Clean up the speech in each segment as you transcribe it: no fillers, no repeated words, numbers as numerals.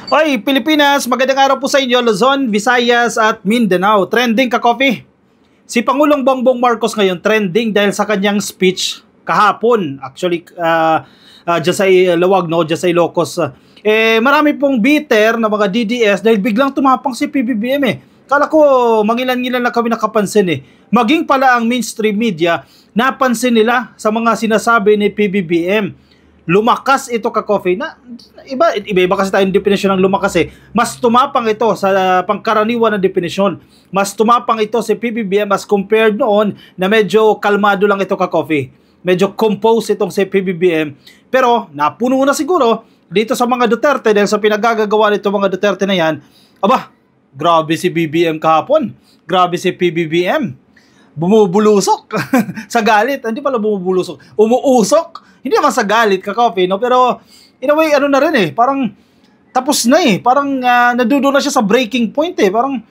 Hoy, Pilipinas, magandang araw po sa inyo, Luzon, Visayas at Mindanao. Trending ka, coffee. Si Pangulong Bongbong Marcos ngayon trending dahil sa kanyang speech kahapon. Actually, dyan sa Lawag, no? Dyan sa Ilocos. Marami pong bitter na mga DDS dahil biglang tumapang si PBBM eh. Kala ko, mangilan-ngilan na kami nakapansin eh. Maging pala ang mainstream media, napansin nila sa mga sinasabi ni PBBM. Lumakas ito ka-coffee na iba kasi tayong definisyon ng lumakas eh. Mas tumapang ito sa pangkaraniwan na definisyon. Mas tumapang ito si PBBM as compared noon na medyo kalmado lang ito ka-coffee. Medyo composed itong si PBBM. Pero napuno na siguro dito sa mga Duterte dahil sa pinagagagawa nito mga Duterte na yan. Aba, grabe si BBM kahapon. Grabe si PBBM. Bumubulusok sa galit. Hindi pala bumubulusok. Umuusok. Hindi naman sa galit ka-coffee, no? Pero in a way, ano na rin eh. Parang tapos na eh. Parang nadudo na siya sa breaking point eh. Parang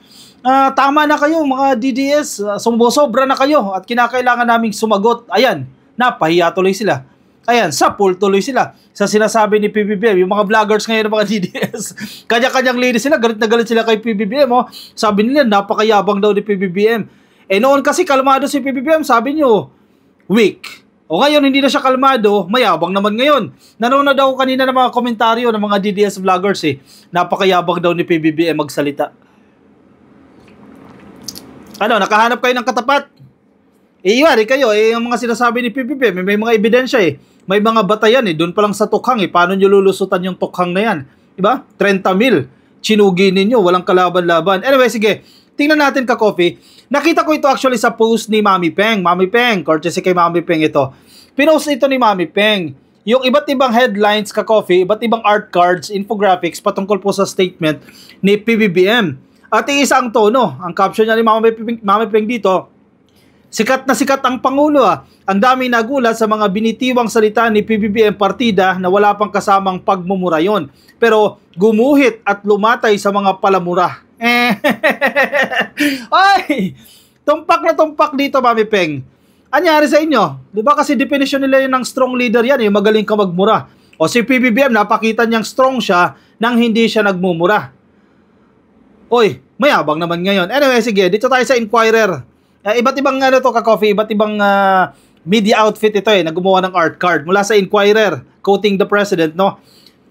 tama na kayo mga DDS. Sumusobra na kayo at kinakailangan naming sumagot. Ayan, napahiya tuloy sila. Ayan, sapul tuloy sila sa sinasabi ni PBBM. Yung mga vloggers ngayon ng mga DDS, kanya-kanyang lady sila, galit na galit sila kay PBBM. Oh. Sabi nila, napakayabang daw ni PBBM. Noon kasi kalmado si PBBM, sabi nyo, weak. O ngayon, hindi na siya kalmado, mayabang naman ngayon. Nanonood ako kanina ng mga komentaryo ng mga DDS vloggers eh. Napakayabang daw ni PBBM magsalita. Ano, nakahanap kayo ng katapat? Iwari kayo, yung mga sinasabi ni PBBM, may mga ebidensya eh. May mga batayan eh, doon pa lang sa tukhang eh. Paano nyo lulusutan yung tukhang na yan? Diba? 30 mil. Chinugi ninyo, walang kalaban-laban. Anyway, sige. Tingnan natin ka-coffee. Nakita ko ito actually sa post ni Mami Peng. Mami Peng, courtesy kay Mami Peng ito. Pinost ito ni Mami Peng. Yung iba't ibang headlines ka-coffee, iba't ibang art cards, infographics patungkol po sa statement ni PBBM. At iisa ang tono. Ang caption niya ni Mami Peng dito, sikat na sikat ang Pangulo ah. Ang daming nagulat sa mga binitiwang salita ni PBBM partida na wala pang kasamang pagmumura yon. Pero gumuhit at lumatay sa mga palamura. Ay! Tumpak na tumpak dito, Mami Peng. Anyari sa inyo? Di ba kasi definition nila yun ng strong leader yan, yung magaling ka magmura. O si PBBM, napakita niyang strong siya nang hindi siya nagmumura. Oy, mayabang naman ngayon. Anyway, sige, dito tayo sa Inquirer. Iba't ibang ano to ka-coffee, iba't ibang media outfit ito eh, na gumawa ng art card mula sa Inquirer, quoting the president, no?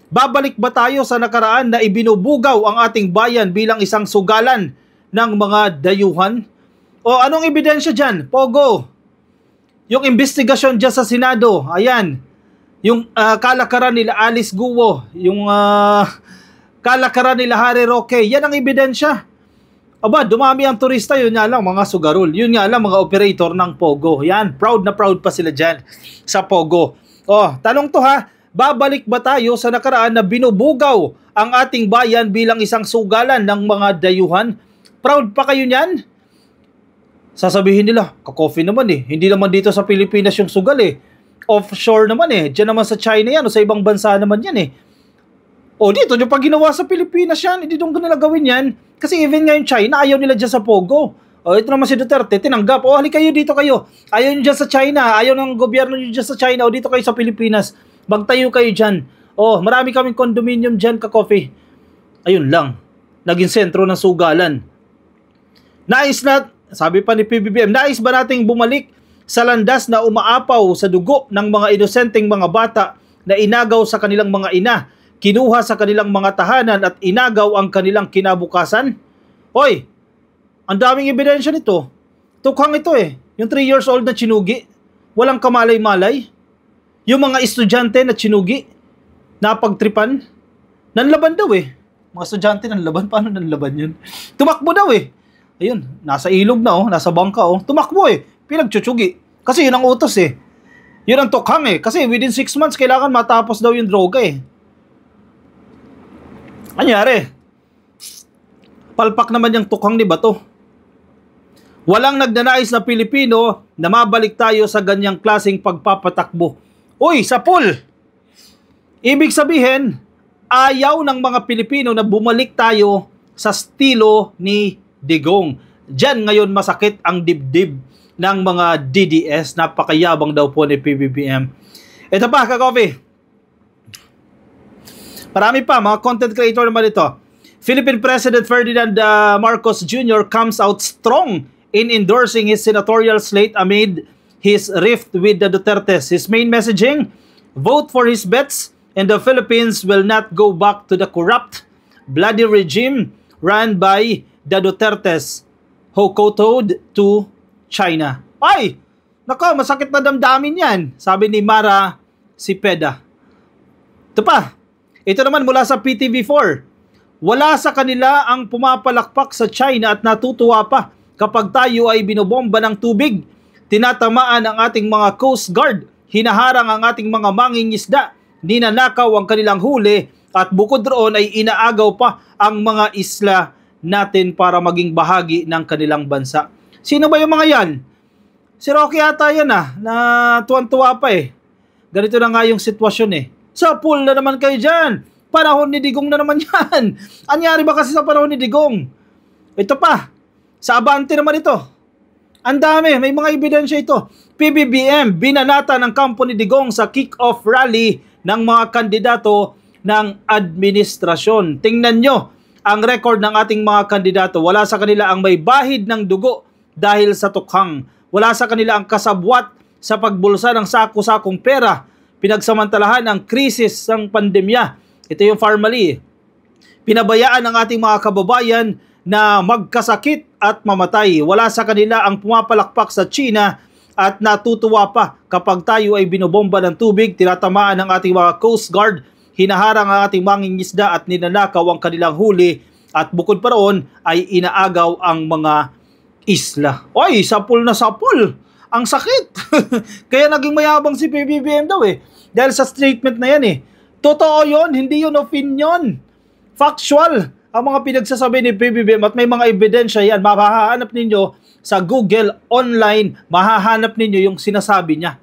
Babalik ba tayo sa nakaraan na ibinubugaw ang ating bayan bilang isang sugalan ng mga dayuhan? O anong ebidensya dyan? Pogo. Yung investigasyon dyan sa Senado, ayan. Yung kalakaran nila Alice Guo, yung kalakaran nila Harry Roque, yan ang ebidensya. Aba, dumami ang turista, yun nga lang, mga sugarol. Yun nga lang, mga operator ng Pogo. Yan, proud na proud pa sila dyan sa Pogo. O, tanong to ha, babalik ba tayo sa nakaraan na binubugaw ang ating bayan bilang isang sugalan ng mga dayuhan? Proud pa kayo niyan? Sasabihin nila, ka-coffee naman eh. Hindi naman dito sa Pilipinas yung sugal eh. Offshore naman eh. Diyan naman sa China yan o sa ibang bansa naman yan eh. O dito, yung pag ginawa sa Pilipinas yan, hindi doon ko nila gawin yan. Kasi even ngayon China, ayaw nila dyan sa Pogo. O ito naman si Duterte, tinanggap. O hali kayo dito kayo. Ayaw nyo dyan sa China. Ayaw ng gobyerno nyo dyan sa China. O dito kayo sa Pilipinas. Magtayo kayo dyan. O marami kaming condominium dyan ka-coffee. Ayun lang. Naging sentro ng sugalan. Nais na, sabi pa ni PBBM, nais ba nating bumalik sa landas na umaapaw sa dugo ng mga inosenteng mga bata na inagaw sa kanilang mga ina, kinuha sa kanilang mga tahanan at inagaw ang kanilang kinabukasan? Hoy, ang daming ebidensya nito. Tukhang ito eh. Yung 3 years old na chinugi. Walang kamalay-malay. Yung mga estudyante na chinugi. Napagtripan. Nanlaban daw eh. Mga estudyante nanlaban. Paano nanlaban yun? Tumakbo daw eh. Ayun, nasa ilog na oh. Nasa bangka oh. Tumakbo eh. Pinagchuchugi. Kasi yun ang utos eh. Yun ang tukhang eh. Kasi within 6 months kailangan matapos daw yung droga eh. Anyari? Palpak naman yung tukhang ni Bato. Walang nagnanais na Pilipino na mabalik tayo sa ganyang klaseng pagpapatakbo. Uy, sa pool! Ibig sabihin, ayaw ng mga Pilipino na bumalik tayo sa estilo ni Digong. Diyan ngayon masakit ang dibdib ng mga DDS. Napakayabang daw po ni PBBM. Ito pa, ka-coffee. Marami pa, mga content creator naman ito. Philippine President Ferdinand Marcos Jr. comes out strong in endorsing his senatorial slate amid his rift with the Dutertes. His main messaging, vote for his bets and the Philippines will not go back to the corrupt, bloody regime run by the Dutertes who kowtowed to China. Ay! Nako, masakit na damdamin yan, sabi ni Mara Cepeda. Ito pa, ito naman mula sa PTV4. Wala sa kanila ang pumapalakpak sa China at natutuwa pa kapag tayo ay binobomba ng tubig. Tinatamaan ang ating mga Coast Guard, hinaharang ang ating mga mangingisda, ninanakaw ang kanilang huli at bukod roon ay inaagaw pa ang mga isla natin para maging bahagi ng kanilang bansa. Sino ba yung mga yan? Si Rocky ata yan na tuwan-tuwa pa eh. Ganito na nga yung sitwasyon eh. Sa pool na naman kayo dyan. Panahon ni Digong na naman yan. Anyari ba kasi sa panahon ni Digong? Ito pa, sa Abante naman ito. Ang dami, may mga ebidensya ito. PBBM, binanata ng kampo ni Digong sa kick-off rally ng mga kandidato ng administrasyon. Tingnan nyo ang record ng ating mga kandidato. Wala sa kanila ang may bahid ng dugo dahil sa tukhang. Wala sa kanila ang kasabwat sa pagbulsa ng sako-sakong pera. Pinagsamantalahan ang krisis ng pandemya. Ito yung Farmally. Pinabayaan ng ating mga kababayan na magkasakit at mamatay. Wala sa kanila ang pumapalakpak sa China at natutuwa pa kapag tayo ay binobomba ng tubig, tinatamaan ng ating mga Coast Guard, hinaharang ang ating mangingisda at ninanakaw ang kanilang huli at bukod pa roon ay inaagaw ang mga isla. Oy, sapul na sapul! Ang sakit! Kaya naging mayabang si PBBM daw eh. Dahil sa statement na yan eh. Totoo yun, hindi yun opinion. Factual ang mga pinagsasabi ni PBBM at may mga ebidensya yan. Mahahanap ninyo sa Google online, mahahanap ninyo yung sinasabi niya.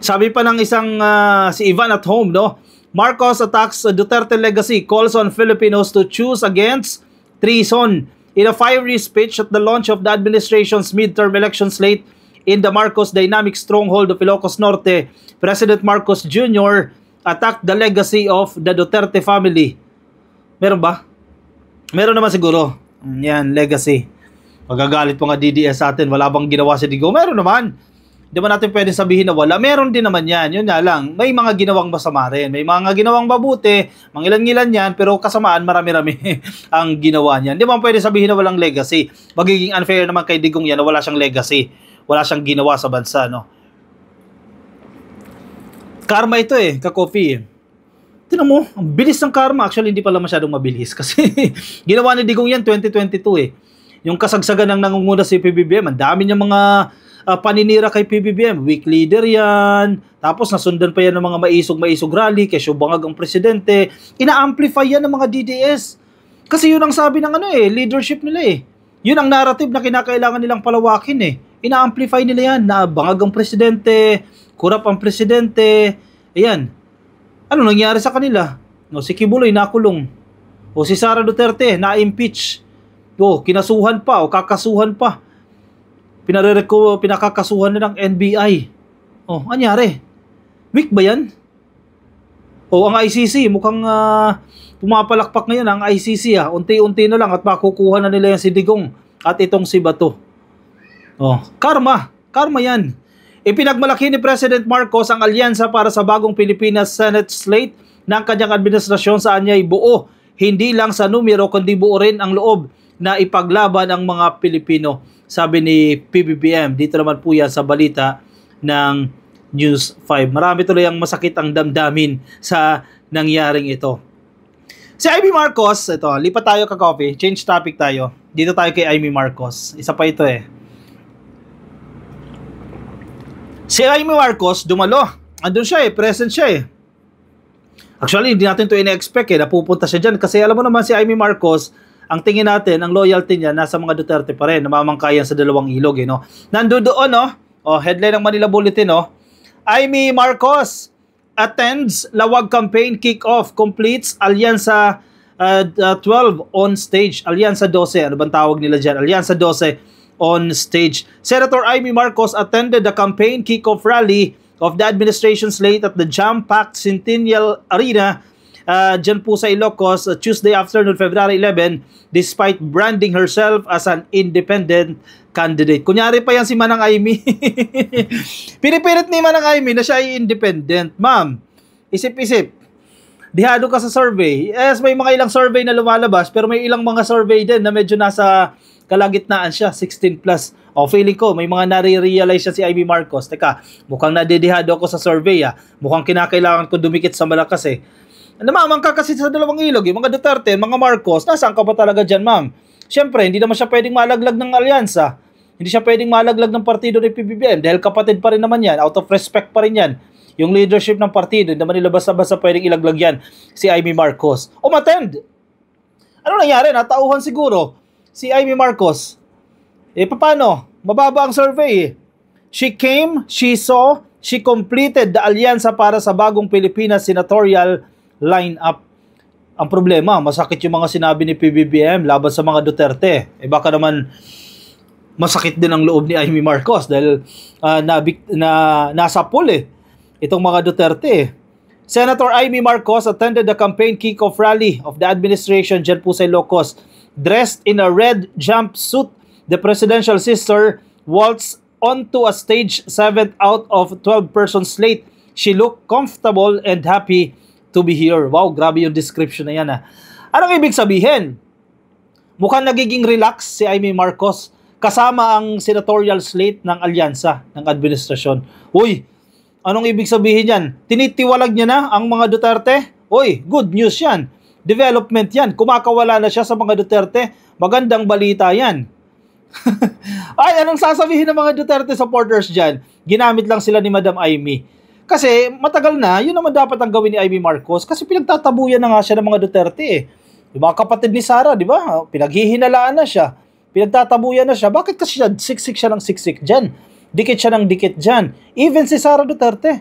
Sabi pa ng isang si Ivan at home, no? Marcos attacks Duterte legacy, calls on Filipinos to choose against treason. In a fiery speech at the launch of the administration's midterm election slate, in the Marcos dynamic stronghold of Ilocos Norte, President Marcos Jr. attacked the legacy of the Duterte family. Meron ba? Meron naman siguro. Yan, legacy. Magagalit po nga DDS sa atin. Wala bang ginawa si Digong? Meron naman. Di ba natin pwede sabihin na wala? Meron din naman yan. Yun nga lang. May mga ginawang masama rin. May mga ginawang mabuti. Mangilan-ngilan yan. Pero kasamaan, marami-rami ang ginawa niyan. Di ba pwede sabihin na walang legacy? Magiging unfair naman kay Digong yan na wala siyang legacy. Wala siyang ginawa sa bansa, no? Karma ito eh, ka-coffee. Tingnan mo, ang bilis ng karma. Actually, hindi pala masyadong mabilis kasi ginawa ni Digong yan 2022 eh. Yung kasagsagan ng nangunguna si PBBM, ang dami niyang mga paninira kay PBBM. Weak leader yan. Tapos nasundan pa yan ng mga maisog rally, kay Bangag ang presidente. Ina-amplify yan ng mga DDS. Kasi yun ang sabi ng leadership nila eh. Yun ang narrative na kinakailangan nilang palawakin eh. Ina-amplify nila yan na Bangag ang presidente, kurap ang presidente. Ayan. Ano nangyari sa kanila? No, si Kibuloy nakulong. O si Sara Duterte na-impeach. O kinasuhan pa o kakasuhan pa. Pinakakasuhan na ng NBI. O, anyari? Weak ba yan? O, ang ICC, mukhang pumapalakpak ngayon ang ICC. Unti-unti na lang at makukuha na nila yan si Digong at itong si Bato. O, karma. Karma yan. Ipinagmalaki ni President Marcos ang alyansa para sa bagong Pilipinas Senate slate ng kanyang administrasyon saan niya buo. Hindi lang sa numero kundi buo rin ang loob na ipaglaban ang mga Pilipino. Sabi ni PBBM. Dito naman po yan sa balita ng News 5. Marami tuloy ang masakit ang damdamin sa nangyaring ito. Si Amy Marcos, ito, lipat tayo ka-coffee. Change topic tayo. Dito tayo kay Amy Marcos. Isa pa ito eh. Si Amy Marcos, dumalo. Andun siya eh, present siya eh. Actually, hindi natin ito ina-expect eh, napupunta siya dyan. Kasi alam mo naman si Amy Marcos, ang tingin natin, ang loyalty niya, nasa mga Duterte pa rin. Namamangkayan sa dalawang ilog eh, no? Nandun doon, no? O, headline ng Manila Bulletin, no? Amy Marcos attends Lawag campaign kick-off, completes Alyansa 12 on stage. Alyansa 12, ano bang tawag nila dyan? Alyansa 12 on stage. Senator Amy Marcos attended the campaign kick-off rally of the administration slate at the jam-packed Centennial Arena dyan po sa Ilocos Tuesday afternoon, February 11, despite branding herself as an independent candidate. Kunyari pa yan si Manang Amy. Pinipilit ni Manang Amy na siya ay independent. Ma'am, isip-isip. Dihado ka sa survey. Yes, may mga ilang survey na lumalabas, pero may ilang mga survey din na medyo nasa kalagitnaan siya, 16 plus. O, feeling ko, may mga nare-realize siya si Amy Marcos. Teka, mukhang nadedihado ako sa survey, Mukhang kinakailangan ko dumikit sa malakas, Namamang ka kasi sa dalawang ilog, yung mga Duterte, mga Marcos, nasaan ka ba talaga dyan, ma'am? Siyempre, hindi naman siya pwedeng malaglag ng alyansa. Hindi siya pwedeng malaglag ng partido ng PBBM dahil kapatid pa rin naman yan, out of respect pa rin yan. Yung leadership ng partido, hindi naman nila basta-basta pwedeng ilaglag yan si Amy Marcos. Umattend! Ano nangyari? Natauhan siguro si Amy Marcos. Paano? Mababa ang survey. She came, she saw, she completed the alyansa para sa bagong Pilipinas senatorial lineup. Ang problema, masakit yung mga sinabi ni PBBM laban sa mga Duterte. Baka naman masakit din ang loob ni Amy Marcos dahil nasa pool itong mga Duterte. Senator Amy Marcos attended the campaign kick-off rally of the administration dyan po sa Ilocos. Dressed in a red jumpsuit, the presidential sister waltzed onto a stage 7th out of 12-person slate. She looked comfortable and happy to be here. Wow, grabe yung description na yan. Anong ibig sabihin? Mukhang nagiging relax si Amy Marcos kasama ang senatorial slate ng alyansa ng administrasyon. Uy, anong ibig sabihin yan? Tinitiwalag niya na ang mga Duterte? Uy, good news yan. Development yan. Kumakawala na siya sa mga Duterte. Magandang balita yan. Ay, anong sasabihin ng mga Duterte supporters dyan? Ginamit lang sila ni Madam Amy. Kasi matagal na, yun naman dapat ang gawin ni Amy Marcos kasi pinagtatabuyan na nga siya ng mga Duterte. Yung mga kapatid ni Sara, di ba? Pinaghihinalaan na siya. Pinagtatabuyan na siya. Bakit kasi siksik siya ng siksik dyan? Dikit siya ng dikit dyan. Even si Sara Duterte.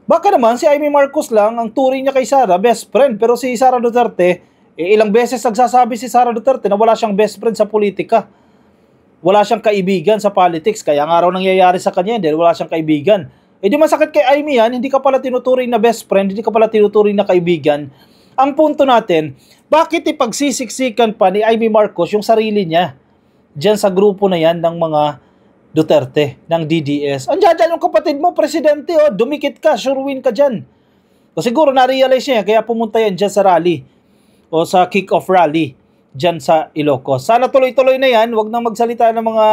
Baka naman si Amy Marcos lang, ang turing niya kay Sara, best friend. Pero si Sara Duterte, ilang beses nagsasabi si Sara Duterte na wala siyang best friend sa politika. Wala siyang kaibigan sa politics. Kaya nga raw nangyayari sa kanya dahil wala siyang kaibigan. Di masakit kay Amy yan, hindi ka pala tinuturing na best friend, hindi ka pala tinuturing na kaibigan. Ang punto natin, bakit ipagsisiksikan pa ni Amy Marcos yung sarili niya dyan sa grupo na yan ng mga Duterte, ng DDS? Andiyan yung kapatid mo, presidente, dumikit ka, sure win ka dyan. O siguro na-realize niya, kaya pumunta yan dyan sa rally o sa kick-off rally dyan sa Ilocos. Sana tuloy-tuloy na yan, wag nang magsalita ng mga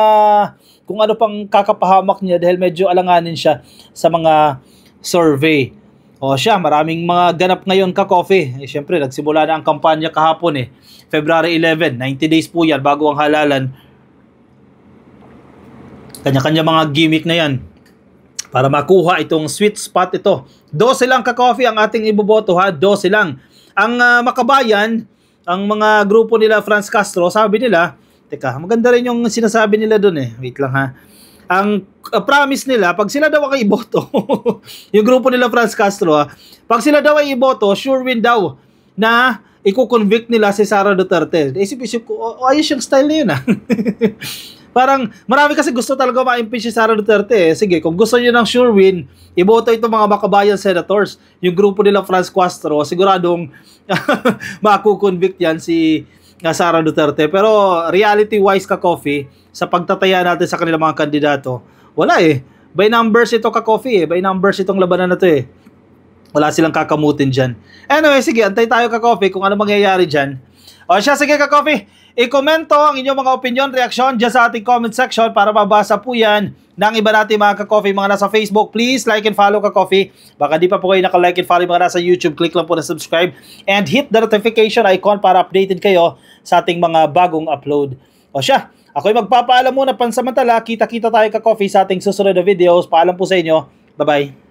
kung ano pang kakapahamak niya dahil medyo alanganin siya sa mga survey. O siya, maraming mga ganap ngayon ka-coffee. Siyempre, nagsimula na ang kampanya kahapon February 11, 90 days po yan bago ang halalan. Kanya-kanya mga gimmick na yan para makuha itong sweet spot ito. 12 lang ka-coffee ang ating iboboto 12 lang. Ang makabayan, ang mga grupo nila Franz Castro, sabi nila, teka, maganda rin yung sinasabi nila doon wait lang ang promise nila, pag sila daw ay iboto, yung grupo nila Franz Castro, pag sila daw ay iboto, sure win daw na i-convict nila si Sara Duterte. Isip-isip ko, ayos yung style na yun Parang, marami kasi gusto talaga ma-impeach si Sara Duterte Sige, kung gusto nyo ng sure win, iboto itong mga makabayan senators. Yung grupo nila Franz Castro, siguradong makukonvict yan si Sara Duterte. Pero reality-wise ka-coffee, sa pagtataya natin sa kanilang mga kandidato, wala By numbers ito ka-coffee By numbers itong labanan na to Wala silang kakamutin dyan. Anyway, sige, antay tayo ka-coffee kung ano mangyayari dyan. O siya, sige ka-coffee, i-komento ang inyong mga opinion, reaksyon dyan sa ating comment section para mabasa po yan ng iba natin mga ka-coffee, mga nasa Facebook. Please like and follow ka-coffee. Baka di pa po kayo naka-like and follow mga nasa YouTube, click lang po na subscribe and hit the notification icon para updated kayo sa ating mga bagong upload. O siya, ako'y magpapaalam muna pansamantala. Kita-kita tayo ka-coffee sa ating susunod na videos. Paalam po sa inyo. Bye-bye.